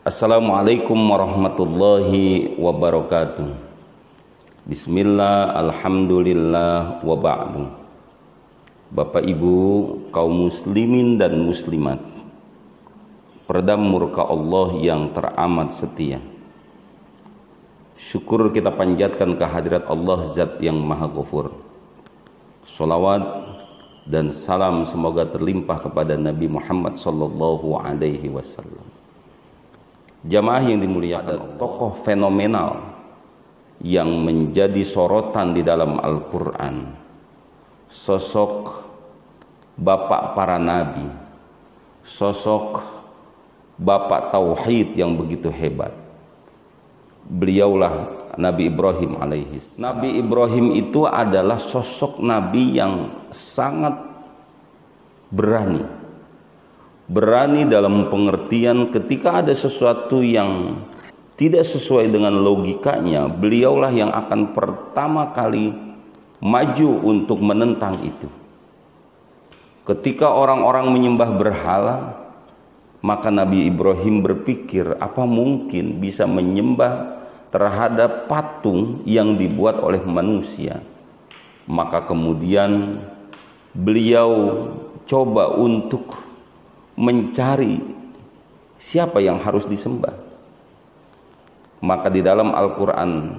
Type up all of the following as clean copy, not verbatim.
Assalamualaikum warahmatullahi wabarakatuh. Bismillah, alhamdulillah, wa ba'du. Bapak Ibu kaum muslimin dan muslimat, peredam murka Allah yang teramat setia, syukur kita panjatkan kehadirat Allah Zat yang Maha Ghafur. Salawat dan salam semoga terlimpah kepada Nabi Muhammad sallallahu alaihi wasallam. Jamaah yang dimuliakan, tokoh fenomenal yang menjadi sorotan di dalam Al-Quran, sosok bapak para nabi, sosok bapak tauhid yang begitu hebat. Beliaulah Nabi Ibrahim alaihis. Nabi Ibrahim itu adalah sosok nabi yang sangat berani dalam pengertian ketika ada sesuatu yang tidak sesuai dengan logikanya, beliaulah yang akan pertama kali maju untuk menentang itu. Ketika orang-orang menyembah berhala, maka Nabi Ibrahim berpikir, apa mungkin bisa menyembah terhadap patung yang dibuat oleh manusia? Maka kemudian beliau coba untuk mencari siapa yang harus disembah. Maka di dalam Al-Quran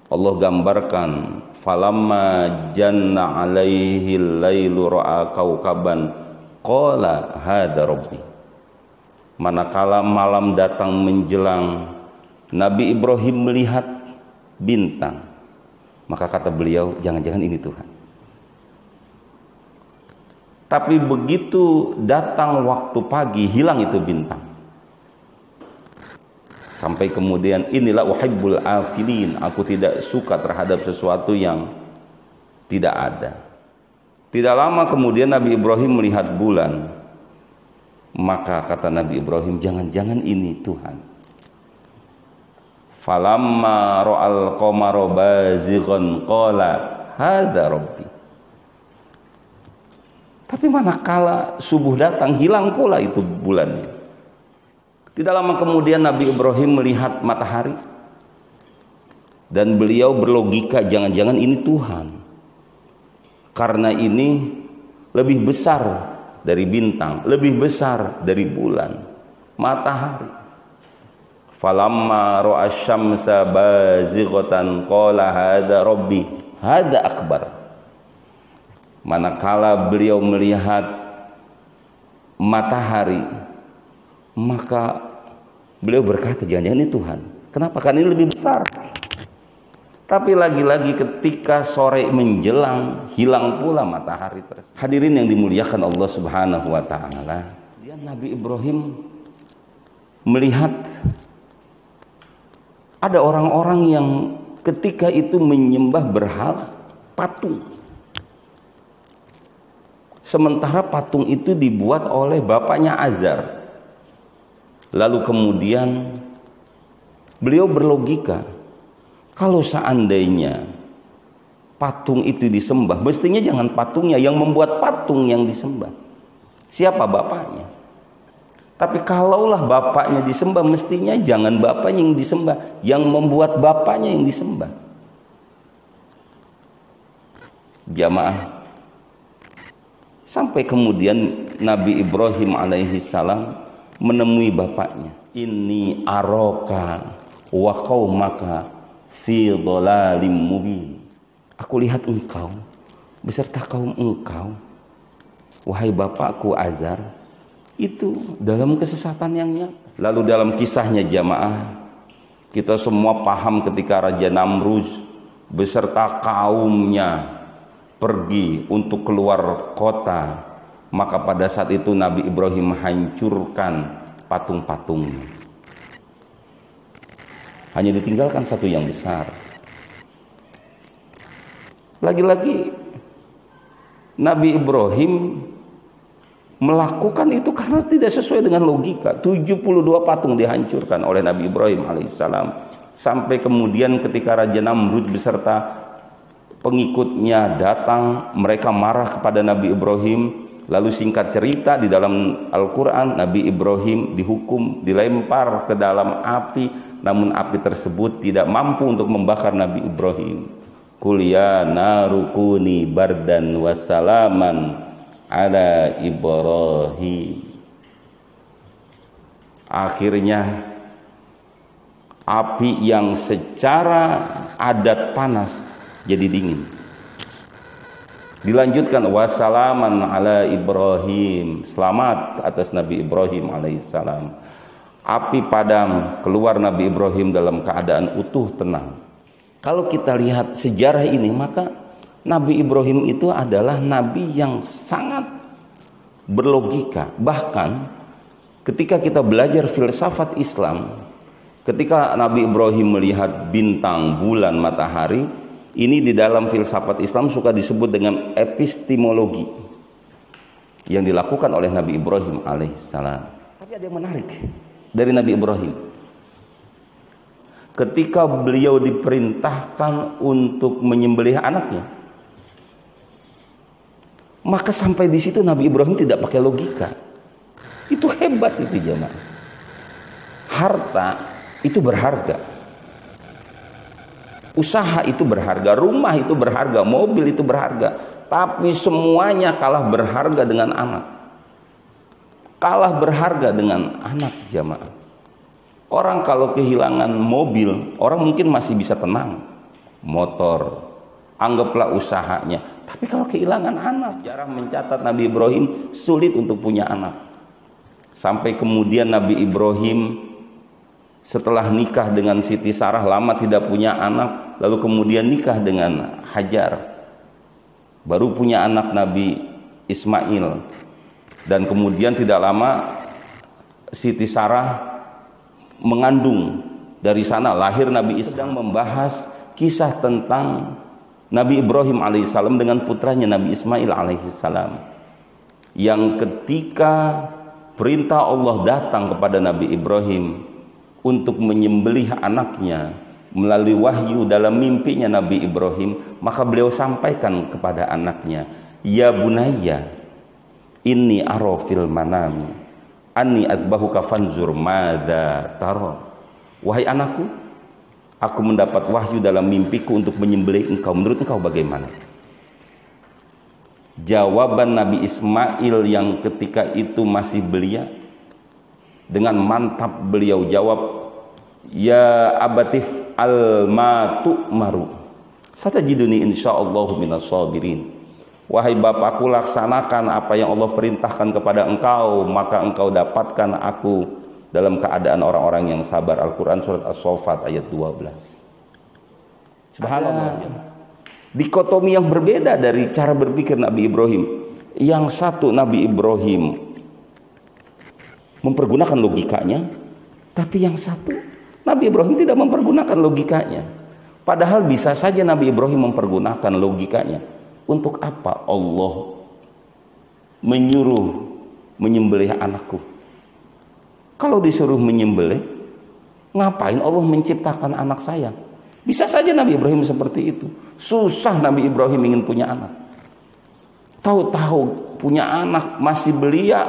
Allah gambarkan, falamma janna alaihi lailu ra'a kaukaban qala hada rabbi. Manakala malam datang menjelang, Nabi Ibrahim melihat bintang, maka kata beliau, jangan-jangan ini Tuhan. Tapi begitu datang waktu pagi, hilang itu bintang. Sampai kemudian, inilah uhibbul afilin, aku tidak suka terhadap sesuatu yang tidak ada. Tidak lama kemudian Nabi Ibrahim melihat bulan. Maka kata Nabi Ibrahim, jangan-jangan ini Tuhan. Falamma ra'al qamara bazighan qala hadza rabbi. Tapi manakala subuh datang, hilang pula itu bulannya. Tidak lama kemudian Nabi Ibrahim melihat matahari dan beliau berlogika, jangan-jangan ini Tuhan, karena ini lebih besar dari bintang, lebih besar dari bulan, matahari. Falamma ra'a asy-syamsa bazighatan qala hadza rabbi hadza akbar. Manakala beliau melihat matahari, maka beliau berkata, jangan-jangan ini Tuhan. Kenapa? Karena ini lebih besar. Tapi lagi-lagi ketika sore menjelang, hilang pula matahari tersebut. Hadirin yang dimuliakan Allah Subhanahu wa taala, dia Nabi Ibrahim melihat ada orang-orang yang ketika itu menyembah berhala, patung. Sementara patung itu dibuat oleh bapaknya Azar. Lalu kemudian beliau berlogika, kalau seandainya patung itu disembah, mestinya jangan patungnya, yang membuat patung yang disembah. Siapa bapaknya? Tapi kalaulah bapaknya disembah, mestinya jangan bapaknya yang disembah, yang membuat bapaknya yang disembah. Jamaah, sampai kemudian Nabi Ibrahim alaihi salam menemui bapaknya. Inni araka wa qaumaka fi dhalalim mubin. Aku lihat engkau beserta kaum engkau, wahai bapakku Azar, itu dalam kesesatan yang nyata. Lalu dalam kisahnya jamaah, kita semua paham ketika Raja Namrud beserta kaumnya pergi untuk keluar kota, maka pada saat itu Nabi Ibrahim hancurkan patung-patungnya. Hanya ditinggalkan satu yang besar. Lagi-lagi Nabi Ibrahim melakukan itu karena tidak sesuai dengan logika. 72 patung dihancurkan oleh Nabi Ibrahim alaihissalam. Sampai kemudian ketika Raja Namrud beserta pengikutnya datang, mereka marah kepada Nabi Ibrahim, Lalu singkat cerita, di dalam Al-Quran Nabi Ibrahim dihukum, dilempar ke dalam api, namun api tersebut tidak mampu untuk membakar Nabi Ibrahim. Qul ya naru kuni bardan wassalaman ala Ibrahim. Akhirnya api yang secara adat panas jadi dingin. Dilanjutkan wassalaman ala Ibrahim, selamat atas Nabi Ibrahim alaihissalam. Api padam, keluar Nabi Ibrahim dalam keadaan utuh, tenang. Kalau kita lihat sejarah ini, maka Nabi Ibrahim itu adalah nabi yang sangat berlogika. Bahkan ketika kita belajar filsafat Islam, ketika Nabi Ibrahim melihat bintang, bulan, matahari, ini di dalam filsafat Islam suka disebut dengan epistemologi yang dilakukan oleh Nabi Ibrahim alaihissalam. Tapi ada yang menarik dari Nabi Ibrahim. Ketika beliau diperintahkan untuk menyembelih anaknya, maka sampai di situ Nabi Ibrahim tidak pakai logika. Itu hebat itu jemaah. Harta itu berharga, usaha itu berharga, rumah itu berharga, mobil itu berharga, tapi semuanya kalah berharga dengan anak. Kalah berharga dengan anak jamaah. Orang kalau kehilangan mobil, orang mungkin masih bisa tenang, motor, anggaplah usahanya. Tapi kalau kehilangan anak, jarang mencatat Nabi Ibrahim sulit untuk punya anak. Sampai kemudian Nabi Ibrahim setelah nikah dengan Siti Sarah, lama tidak punya anak, lalu kemudian nikah dengan Hajar, baru punya anak Nabi Ismail. Dan kemudian tidak lama Siti Sarah mengandung, dari sana lahir Nabi Ishak. Sedang membahas kisah tentang Nabi Ibrahim alaihissalam dengan putranya Nabi Ismail alaihissalam, yang ketika perintah Allah datang kepada Nabi Ibrahim untuk menyembelih anaknya melalui wahyu dalam mimpinya Nabi Ibrahim, maka beliau sampaikan kepada anaknya, ya bunayya inni ara fil manami anni azbahuka fanzur madza tara. Wahai anakku, aku mendapat wahyu dalam mimpiku untuk menyembelih engkau, menurut engkau bagaimana? Jawaban Nabi Ismail yang ketika itu masih belia, dengan mantap beliau jawab, ya abatif al ma tu'maru satajiduni insyaallah minas sabirin. Wahai bapakku, laksanakan apa yang Allah perintahkan kepada engkau, maka engkau dapatkan aku dalam keadaan orang-orang yang sabar. Al-Quran surat As-Saffat ayat 12. Subhanallah. Dikotomi yang berbeda dari cara berpikir Nabi Ibrahim. Yang satu, Nabi Ibrahim mempergunakan logikanya, tapi yang satu, Nabi Ibrahim tidak mempergunakan logikanya. Padahal bisa saja Nabi Ibrahim mempergunakan logikanya. Untuk apa Allah menyuruh menyembelih anakku? Kalau disuruh menyembelih, ngapain Allah menciptakan anak saya? Bisa saja Nabi Ibrahim seperti itu. Susah Nabi Ibrahim ingin punya anak. Tahu-tahu punya anak masih belia,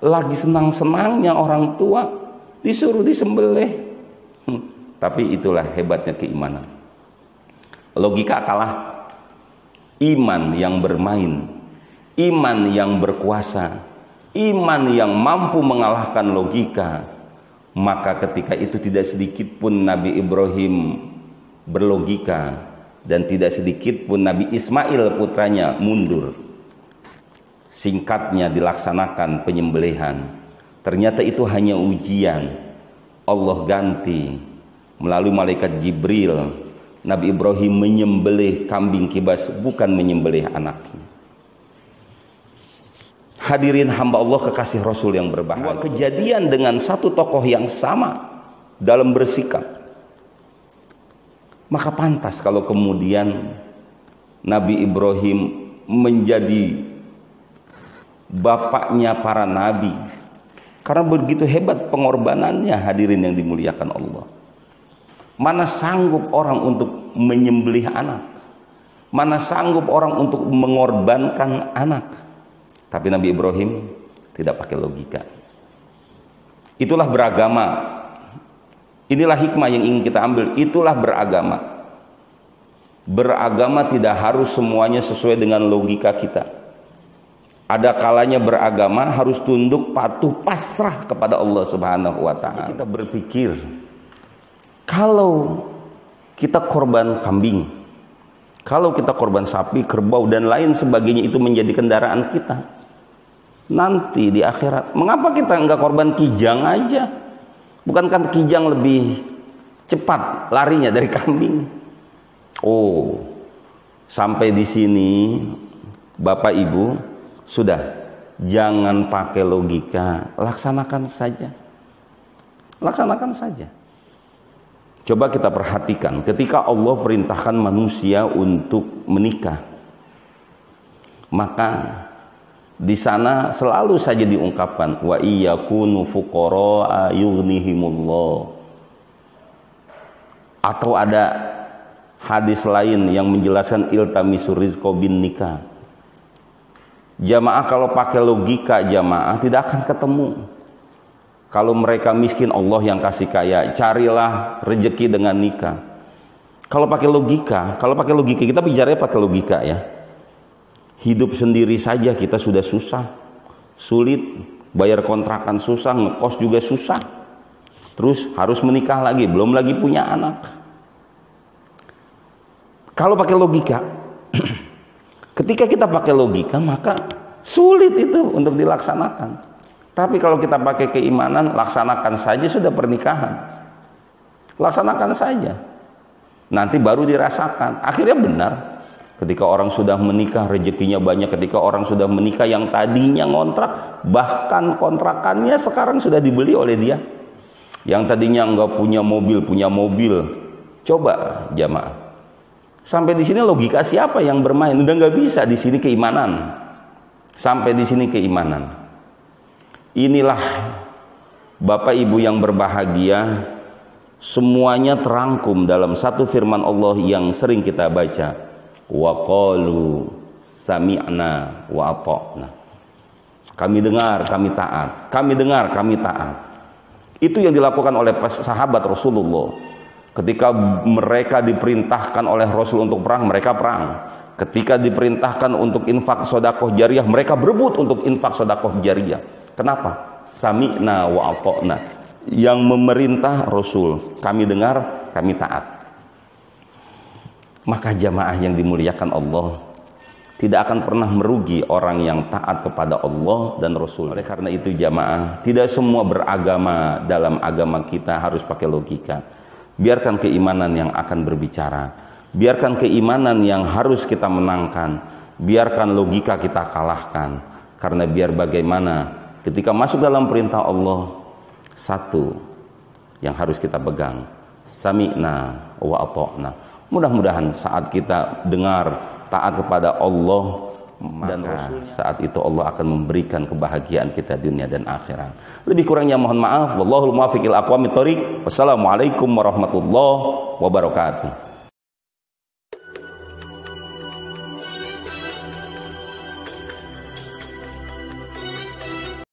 lagi senang-senangnya orang tua, disuruh disembelih. Tapi itulah hebatnya keimanan. Logika kalah. Iman yang bermain, iman yang berkuasa, iman yang mampu mengalahkan logika. Maka ketika itu tidak sedikit pun Nabi Ibrahim berlogika, dan tidak sedikit pun Nabi Ismail putranya mundur. Singkatnya dilaksanakan penyembelihan. Ternyata itu hanya ujian. Allah ganti melalui malaikat Jibril. Nabi Ibrahim menyembelih kambing kibas, bukan menyembelih anaknya. Hadirin hamba Allah kekasih Rasul yang berbahagia, kejadian dengan satu tokoh yang sama dalam bersikap, maka pantas kalau kemudian Nabi Ibrahim menjadi bapaknya para nabi, karena begitu hebat pengorbanannya. Hadirin yang dimuliakan Allah, mana sanggup orang untuk menyembelih anak? Mana sanggup orang untuk mengorbankan anak? Tapi Nabi Ibrahim tidak pakai logika. Itulah beragama. Inilah hikmah yang ingin kita ambil. Itulah beragama. Beragama tidak harus semuanya sesuai dengan logika kita. Ada kalanya beragama harus tunduk, patuh, pasrah kepada Allah Subhanahu wa Ta'ala. Kita berpikir, kalau kita korban kambing, kalau kita korban sapi, kerbau dan lain sebagainya itu menjadi kendaraan kita, nanti di akhirat, mengapa kita enggak korban kijang aja? Bukankah kijang lebih cepat larinya dari kambing? Oh, sampai di sini Bapak Ibu, sudah, jangan pakai logika, laksanakan saja. Laksanakan saja. Coba kita perhatikan, ketika Allah perintahkan manusia untuk menikah, maka di sana selalu saja diungkapkan wa iyakunu fuqara yughnihimullah. Atau ada hadis lain yang menjelaskan iltamisu rizqa bin nikah. Jamaah kalau pakai logika jamaah tidak akan ketemu. Kalau mereka miskin Allah yang kasih kaya, carilah rezeki dengan nikah. Kalau pakai logika kita bicaranya pakai logika ya. Hidup sendiri saja kita sudah susah, sulit, bayar kontrakan susah, ngekos juga susah. Terus harus menikah lagi, belum lagi punya anak. Kalau pakai logika, ketika kita pakai logika maka sulit itu untuk dilaksanakan. Tapi kalau kita pakai keimanan, laksanakan saja sudah pernikahan. Laksanakan saja. Nanti baru dirasakan. Akhirnya benar. Ketika orang sudah menikah rezekinya banyak, ketika orang sudah menikah yang tadinya ngontrak, bahkan kontrakannya sekarang sudah dibeli oleh dia. Yang tadinya enggak punya mobil, punya mobil. Coba jamaah. Sampai di sini logika siapa yang bermain? Udah nggak bisa, di sini keimanan. Sampai di sini keimanan. Inilah Bapak Ibu yang berbahagia, semuanya terangkum dalam satu firman Allah yang sering kita baca. Wa qalu sami'na wa ata'na. Kami dengar, kami taat. Kami dengar, kami taat. Itu yang dilakukan oleh sahabat Rasulullah. Ketika mereka diperintahkan oleh Rasul untuk perang, mereka perang. Ketika diperintahkan untuk infak sedekah jariyah, mereka berebut untuk infak sedekah jariyah. Kenapa? Sami'na wa ata'na. Yang memerintah Rasul, kami dengar, kami taat. Maka jamaah yang dimuliakan Allah, tidak akan pernah merugi orang yang taat kepada Allah dan Rasul. Oleh karena itu jamaah, tidak semua beragama dalam agama kita harus pakai logika. Biarkan keimanan yang akan berbicara. Biarkan keimanan yang harus kita menangkan. Biarkan logika kita kalahkan. Karena biar bagaimana ketika masuk dalam perintah Allah, satu yang harus kita pegang, sami'na wa ata'na. Mudah-mudahan saat kita dengar taat kepada Allah dan Rasul, saat itu Allah akan memberikan kebahagiaan kita dunia dan akhirat. Lebih kurangnya mohon maaf. Wallahul muwaffiq ila aqwamit thoriq. Wassalamualaikum warahmatullahi wabarakatuh.